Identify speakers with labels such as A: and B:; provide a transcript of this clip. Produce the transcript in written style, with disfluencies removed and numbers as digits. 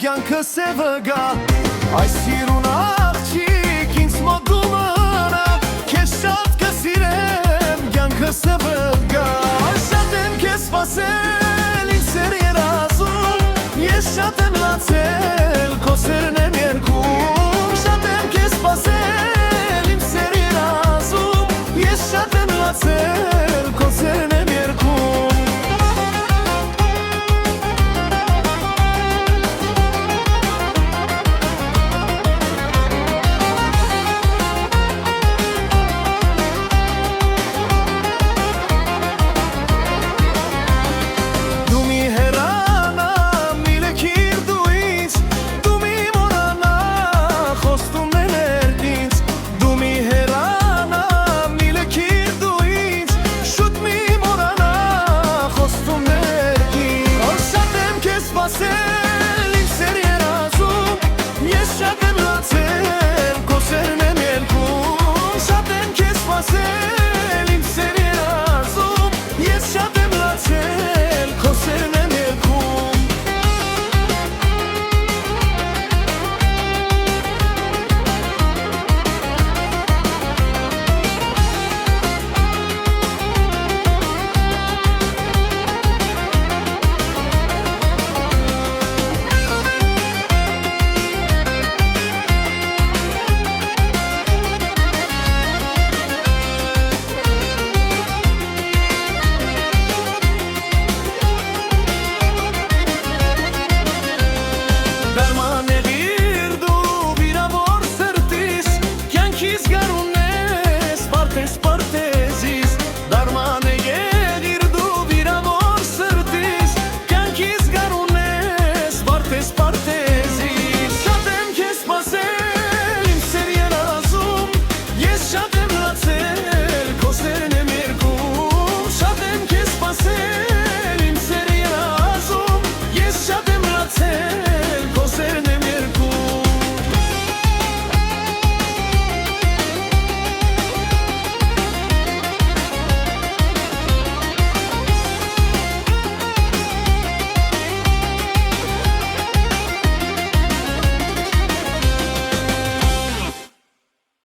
A: կյանքը սևը գա Այս սիրուն աղջիկ ինձ մոտ դու մնա Քեզ շատ կսիրեմ կյանքը սևը գա Շատ եմ քեզ սպասել ինձ սեր երազում Ես շատ եմ լացել քո սերն եմ երգում Շատ եմ քեզ սպասել ինձ սեր երազում Ես շատ եմ լացել